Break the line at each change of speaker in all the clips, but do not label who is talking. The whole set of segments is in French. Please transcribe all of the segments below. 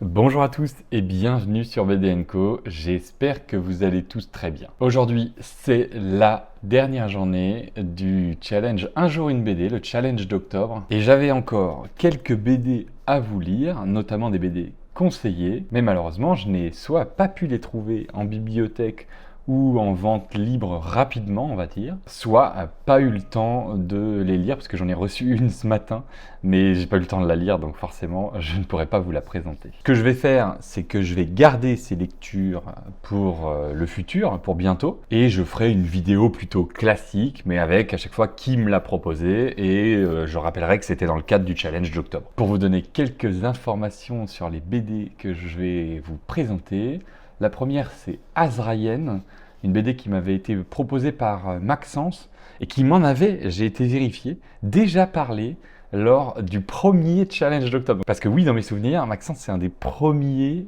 Bonjour à tous et bienvenue sur BD & Co. J'espère que vous allez tous très bien. Aujourd'hui, c'est la dernière journée du challenge Un jour une BD, le challenge d'octobre. Et j'avais encore quelques BD à vous lire, notamment des BD conseillées. Mais malheureusement, je n'ai soit pas pu les trouver en bibliothèque ou en vente libre rapidement, on va dire, soit pas eu le temps de les lire, parce que j'en ai reçu une ce matin, mais j'ai pas eu le temps de la lire, donc forcément, je ne pourrai pas vous la présenter. Ce que je vais faire, c'est que je vais garder ces lectures pour le futur, pour bientôt, et je ferai une vidéo plutôt classique, mais avec à chaque fois qui me l'a proposé, et je rappellerai que c'était dans le cadre du challenge d'octobre. Pour vous donner quelques informations sur les BD que je vais vous présenter, la première, c'est Azraïen, une BD qui m'avait été proposée par Maxence et qui m'en avait, j'ai été vérifié, déjà parlé lors du premier challenge d'octobre. Parce que oui, dans mes souvenirs, Maxence, c'est un des premiers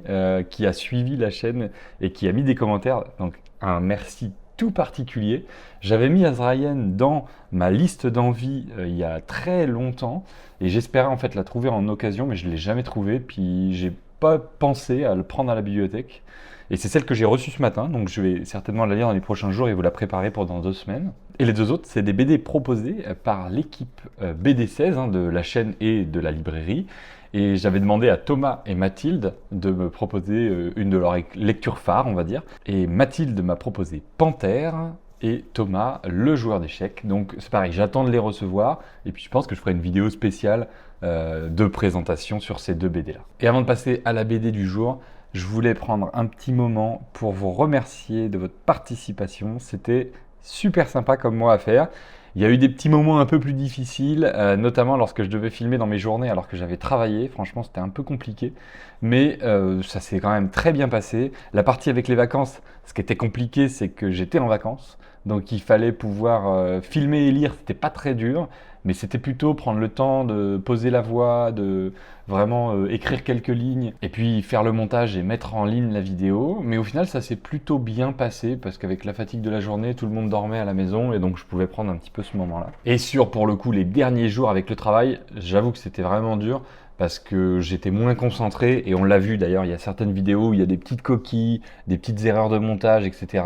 qui a suivi la chaîne et qui a mis des commentaires. Donc, un merci tout particulier. J'avais mis Azraïen dans ma liste d'envie il y a très longtemps et j'espérais en fait la trouver en occasion, mais je ne l'ai jamais trouvée. Puis, j'ai pas pensé à le prendre à la bibliothèque. Et c'est celle que j'ai reçue ce matin, donc je vais certainement la lire dans les prochains jours et vous la préparer pour dans 2 semaines. Et les deux autres, c'est des BD proposés par l'équipe BD16 de la chaîne et de la librairie. Et j'avais demandé à Thomas et Mathilde de me proposer une de leurs lectures phares, on va dire. Et Mathilde m'a proposé Panthère et Thomas, le joueur d'échecs. Donc c'est pareil, j'attends de les recevoir. Et puis je pense que je ferai une vidéo spéciale de présentation sur ces 2 BD-là. Et avant de passer à la BD du jour, je voulais prendre un petit moment pour vous remercier de votre participation. C'était super sympa comme moi à faire. Il y a eu des petits moments un peu plus difficiles, notamment lorsque je devais filmer dans mes journées alors que j'avais travaillé. Franchement, c'était un peu compliqué. Mais ça s'est quand même très bien passé. La partie avec les vacances, ce qui était compliqué, c'est que j'étais en vacances. Donc il fallait pouvoir filmer et lire, c'était pas très dur. Mais c'était plutôt prendre le temps de poser la voix, de vraiment écrire quelques lignes et puis faire le montage et mettre en ligne la vidéo. Mais au final, ça s'est plutôt bien passé parce qu'avec la fatigue de la journée, tout le monde dormait à la maison et donc je pouvais prendre un petit peu ce moment-là. Et pour le coup, les derniers jours avec le travail, j'avoue que c'était vraiment dur parce que j'étais moins concentré et on l'a vu d'ailleurs, il y a certaines vidéos où il y a des petites coquilles, des petites erreurs de montage, etc.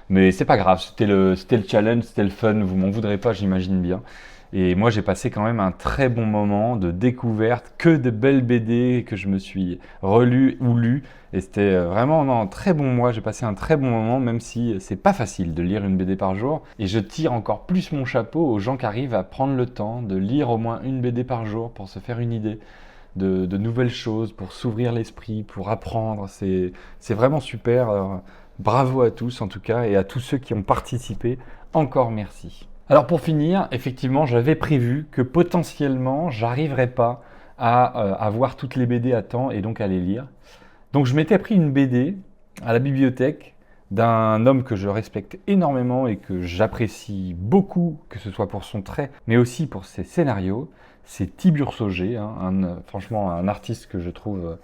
Mais c'est pas grave, c'était le challenge, c'était le fun, vous m'en voudrez pas, j'imagine bien. Et moi, j'ai passé quand même un très bon moment de découverte, que de belles BD que je me suis relu ou lu. Et c'était vraiment un très bon mois. J'ai passé un très bon moment, même si c'est pas facile de lire une BD par jour. Et je tire encore plus mon chapeau aux gens qui arrivent à prendre le temps de lire au moins une BD par jour pour se faire une idée de nouvelles choses, pour s'ouvrir l'esprit, pour apprendre. C'est vraiment super. Alors, bravo à tous en tout cas et à tous ceux qui ont participé. Encore merci. Alors pour finir, effectivement, j'avais prévu que potentiellement, j'arriverais pas à avoir toutes les BD à temps et donc à les lire. Donc je m'étais pris une BD à la bibliothèque d'un homme que je respecte énormément et que j'apprécie beaucoup, que ce soit pour son trait, mais aussi pour ses scénarios. C'est Tiburce Auger, franchement un artiste que je trouve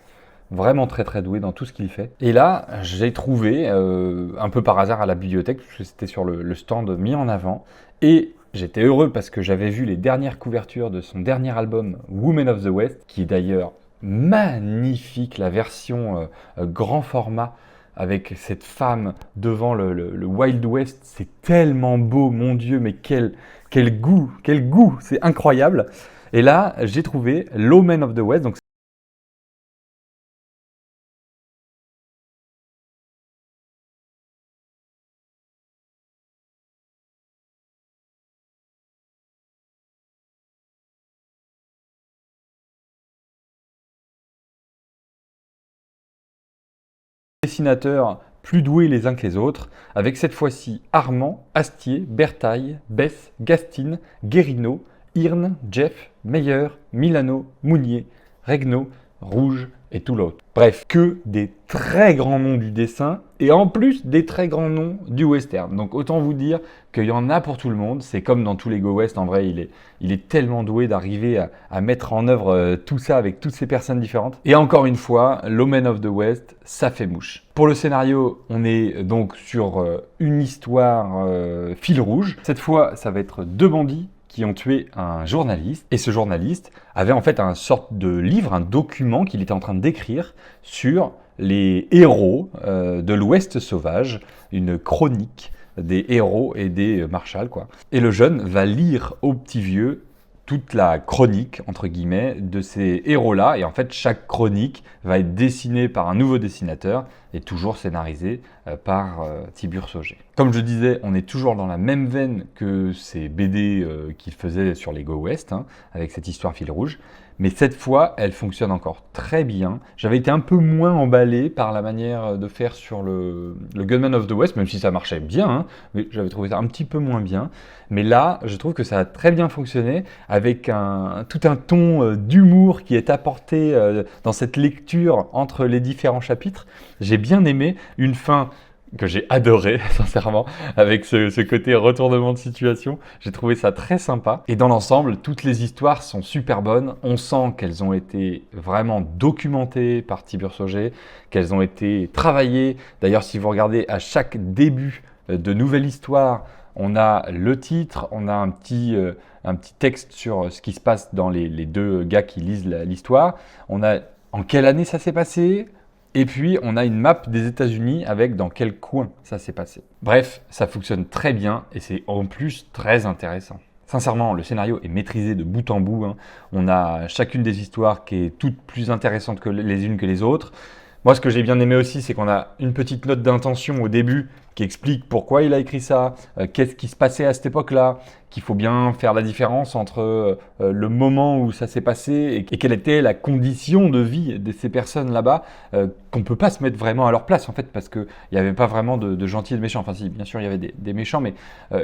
vraiment très très doué dans tout ce qu'il fait. Et là, j'ai trouvé, un peu par hasard à la bibliothèque, parce que c'était sur le stand mis en avant, et j'étais heureux parce que j'avais vu les dernières couvertures de son dernier album, Women of the West, qui est d'ailleurs magnifique, la version grand format, avec cette femme devant le Wild West, c'est tellement beau, mon Dieu, mais quel goût, c'est incroyable. Et là, j'ai trouvé l'Omen of the West, donc dessinateurs plus doués les uns que les autres, avec cette fois-ci Armand, Astier, Bertaille, Bess, Gastine, Guérino, Hirn, Jeff, Meyer, Milano, Mounier, Regnault, Rouge et tout l'autre. Bref, que des très grands noms du dessin et en plus des très grands noms du western. Donc autant vous dire qu'il y en a pour tout le monde. C'est comme dans tous les Go West, en vrai, il est tellement doué d'arriver à mettre en œuvre tout ça avec toutes ces personnes différentes. Et encore une fois, l'Omen of the West, ça fait mouche. Pour le scénario, on est donc sur une histoire fil rouge. Cette fois, ça va être 2 bandits qui ont tué un journaliste. Et ce journaliste avait en fait un sorte de livre, un document qu'il était en train d'écrire sur les héros de l'Ouest sauvage, une chronique des héros et des marshals, quoi. Et le jeune va lire au petit vieux toute la chronique, entre guillemets, de ces héros-là. Et en fait, chaque chronique va être dessinée par un nouveau dessinateur et toujours scénarisée par Tiburce Auger. Comme je disais, on est toujours dans la même veine que ces BD qu'il faisait sur les Go West, hein, avec cette histoire fil rouge. Mais cette fois, elle fonctionne encore très bien. J'avais été un peu moins emballé par la manière de faire sur le Gunman of the West, même si ça marchait bien, hein, mais j'avais trouvé ça un petit peu moins bien. Mais là, je trouve que ça a très bien fonctionné, avec tout un ton d'humour qui est apporté dans cette lecture entre les différents chapitres. J'ai bien aimé une fin que j'ai adoré, sincèrement, avec ce côté retournement de situation. J'ai trouvé ça très sympa. Et dans l'ensemble, toutes les histoires sont super bonnes. On sent qu'elles ont été vraiment documentées par Tiburce Auger, qu'elles ont été travaillées. D'ailleurs, si vous regardez à chaque début de nouvelle histoire, on a le titre, on a un petit texte sur ce qui se passe dans les deux gars qui lisent l'histoire. On a en quelle année ça s'est passé. Et puis, on a une map des États-Unis avec dans quel coin ça s'est passé. Bref, ça fonctionne très bien et c'est en plus très intéressant. Sincèrement, le scénario est maîtrisé de bout en bout, hein. On a chacune des histoires qui est toute plus intéressante que les unes que les autres. Moi, ce que j'ai bien aimé aussi, c'est qu'on a une petite note d'intention au début qui explique pourquoi il a écrit ça, qu'est-ce qui se passait à cette époque-là, qu'il faut bien faire la différence entre le moment où ça s'est passé et quelle était la condition de vie de ces personnes là-bas, qu'on ne peut pas se mettre vraiment à leur place en fait, parce qu'il n'y avait pas vraiment de gentils et de méchants. Enfin si, bien sûr, il y avait des méchants, mais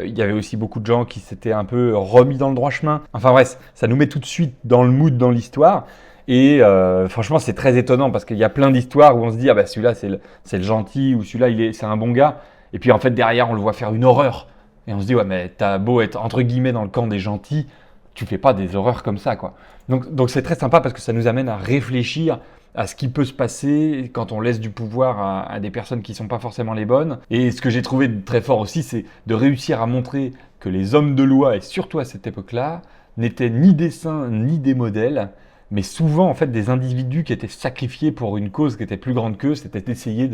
il y avait aussi beaucoup de gens qui s'étaient un peu remis dans le droit chemin. Enfin bref, ça nous met tout de suite dans le mood, dans l'histoire. Et franchement, c'est très étonnant parce qu'il y a plein d'histoires où on se dit « Ah bah celui-là, c'est le gentil » ou « Celui-là, c'est un bon gars ». Et puis en fait, derrière, on le voit faire une horreur. Et on se dit « Ouais, mais t'as beau être entre guillemets dans le camp des gentils, tu fais pas des horreurs comme ça, quoi. » Donc c'est très sympa parce que ça nous amène à réfléchir à ce qui peut se passer quand on laisse du pouvoir à des personnes qui sont pas forcément les bonnes. Et ce que j'ai trouvé très fort aussi, c'est de réussir à montrer que les hommes de loi, et surtout à cette époque-là, n'étaient ni des saints ni des modèles, mais souvent en fait des individus qui étaient sacrifiés pour une cause qui était plus grande qu'eux. C'était d'essayer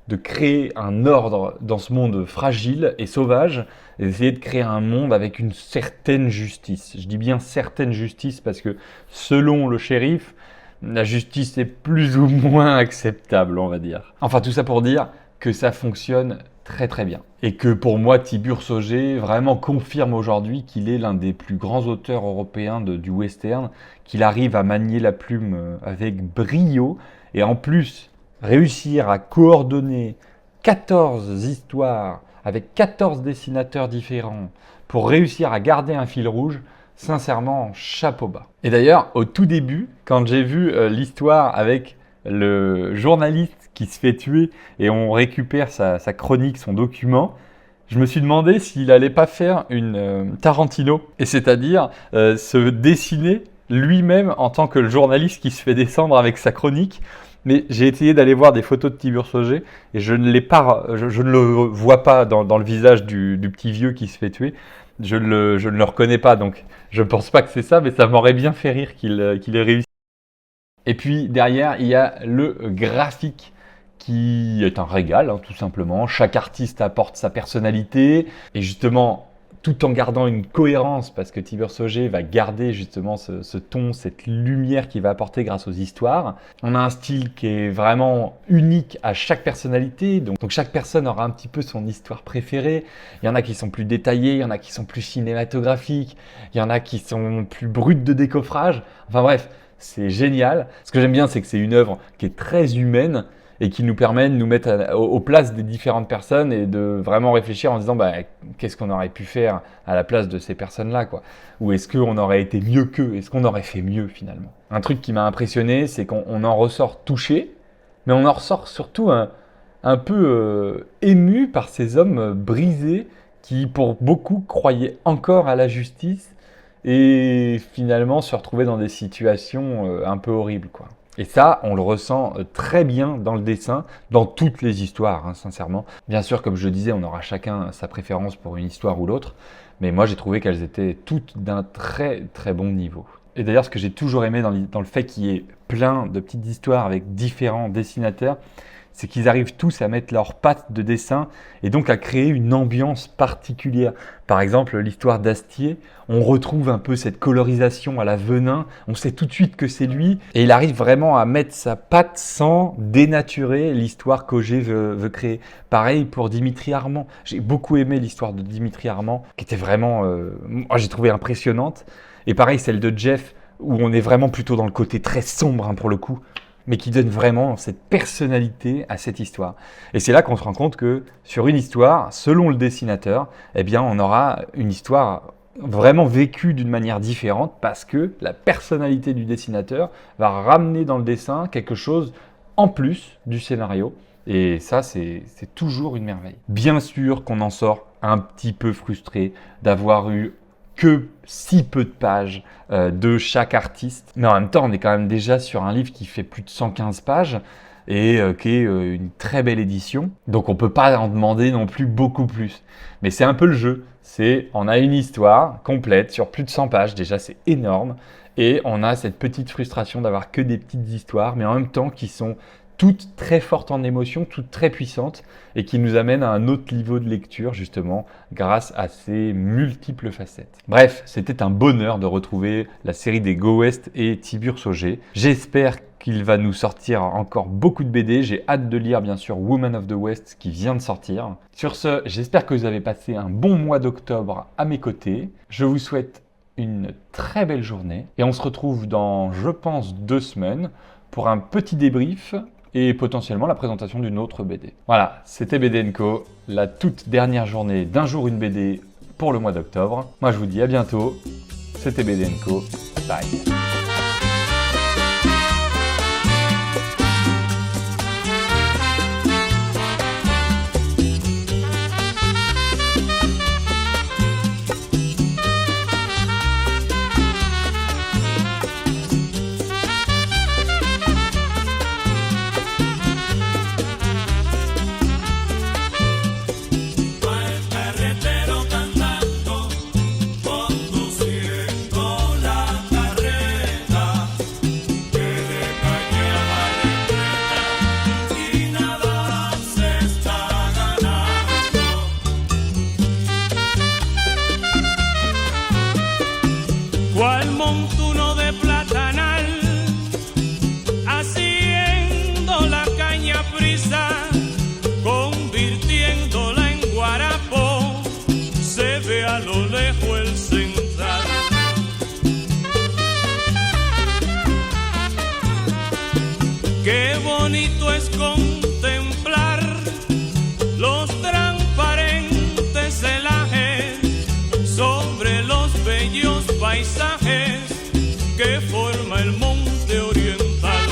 de créer un ordre dans ce monde fragile et sauvage, et d'essayer de créer un monde avec une certaine justice. Je dis bien certaine justice parce que selon le shérif, la justice est plus ou moins acceptable, on va dire. Enfin tout ça pour dire que ça fonctionne très très bien. Et que pour moi, Tiburce Auger vraiment confirme aujourd'hui qu'il est l'un des plus grands auteurs européens du western, qu'il arrive à manier la plume avec brio, et en plus, réussir à coordonner 14 histoires avec 14 dessinateurs différents pour réussir à garder un fil rouge, sincèrement, chapeau bas. Et d'ailleurs, au tout début, quand j'ai vu l'histoire avec le journaliste qui se fait tuer et on récupère sa chronique, son document, je me suis demandé s'il allait pas faire une Tarantino, et c'est-à-dire se dessiner lui-même en tant que le journaliste qui se fait descendre avec sa chronique. Mais j'ai essayé d'aller voir des photos de Tiburce Auger et je ne le vois pas dans le visage du petit vieux qui se fait tuer. Je ne le reconnais pas, donc je ne pense pas que c'est ça, mais ça m'aurait bien fait rire qu'il ait réussi. Et puis derrière, il y a le graphique qui est un régal, hein, tout simplement. Chaque artiste apporte sa personnalité et justement, tout en gardant une cohérence, parce que Tiburce Auger va garder justement ce ton, cette lumière qu'il va apporter grâce aux histoires. On a un style qui est vraiment unique à chaque personnalité, donc chaque personne aura un petit peu son histoire préférée. Il y en a qui sont plus détaillés, il y en a qui sont plus cinématographiques, il y en a qui sont plus brutes de décoffrage. Enfin bref, c'est génial. Ce que j'aime bien, c'est que c'est une œuvre qui est très humaine, et qui nous permet de nous mettre aux places des différentes personnes et de vraiment réfléchir en se disant qu'est-ce qu'on aurait pu faire à la place de ces personnes-là, quoi. Ou est-ce qu'on aurait été mieux qu'eux? Est-ce qu'on aurait fait mieux finalement? Un truc qui m'a impressionné, c'est qu'on en ressort touché, mais on en ressort surtout un peu ému par ces hommes brisés qui, pour beaucoup, croyaient encore à la justice et finalement se retrouvaient dans des situations un peu horribles, quoi. Et ça, on le ressent très bien dans le dessin, dans toutes les histoires, hein, sincèrement. Bien sûr, comme je le disais, on aura chacun sa préférence pour une histoire ou l'autre, mais moi j'ai trouvé qu'elles étaient toutes d'un très très bon niveau. Et d'ailleurs, ce que j'ai toujours aimé dans le fait qu'il y ait plein de petites histoires avec différents dessinateurs, c'est qu'ils arrivent tous à mettre leurs pattes de dessin et donc à créer une ambiance particulière. Par exemple, l'histoire d'Astier, on retrouve un peu cette colorisation à la Venin, on sait tout de suite que c'est lui, et il arrive vraiment à mettre sa patte sans dénaturer l'histoire qu'Auger veut créer. Pareil pour Dimitri Armand, j'ai beaucoup aimé l'histoire de Dimitri Armand, qui était vraiment, moi j'ai trouvé impressionnante. Et pareil, celle de Jeff, où on est vraiment plutôt dans le côté très sombre pour le coup, mais qui donne vraiment cette personnalité à cette histoire. Et c'est là qu'on se rend compte que sur une histoire, selon le dessinateur, eh bien, on aura une histoire vraiment vécue d'une manière différente parce que la personnalité du dessinateur va ramener dans le dessin quelque chose en plus du scénario. Et ça, c'est toujours une merveille. Bien sûr qu'on en sort un petit peu frustré d'avoir eu que si peu de pages de chaque artiste. Mais en même temps, on est quand même déjà sur un livre qui fait plus de 115 pages et qui est une très belle édition. Donc on ne peut pas en demander non plus beaucoup plus. Mais c'est un peu le jeu. On a une histoire complète sur plus de 100 pages. Déjà, c'est énorme. Et on a cette petite frustration d'avoir que des petites histoires, mais en même temps qui sont toutes très fortes en émotion, toutes très puissantes et qui nous amènent à un autre niveau de lecture justement grâce à ces multiples facettes. Bref, c'était un bonheur de retrouver la série des Go West et Tiburce Auger. J'espère qu'il va nous sortir encore beaucoup de BD. J'ai hâte de lire bien sûr Woman of the West qui vient de sortir. Sur ce, j'espère que vous avez passé un bon mois d'octobre à mes côtés. Je vous souhaite une très belle journée et on se retrouve dans, je pense, 2 semaines pour un petit débrief et potentiellement la présentation d'une autre BD. Voilà, c'était BD & Co, la toute dernière journée d'un jour une BD pour le mois d'octobre. Moi je vous dis à bientôt, c'était BD & Co, bye.
Cual montuno de platanal, haciendo la caña prisa, convirtiéndola en guarapo, se ve a lo lejos el central. Qué bonito es contemplar los transparentes celajes sobre los bellos paisajes que forma el monte oriental.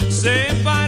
Sepa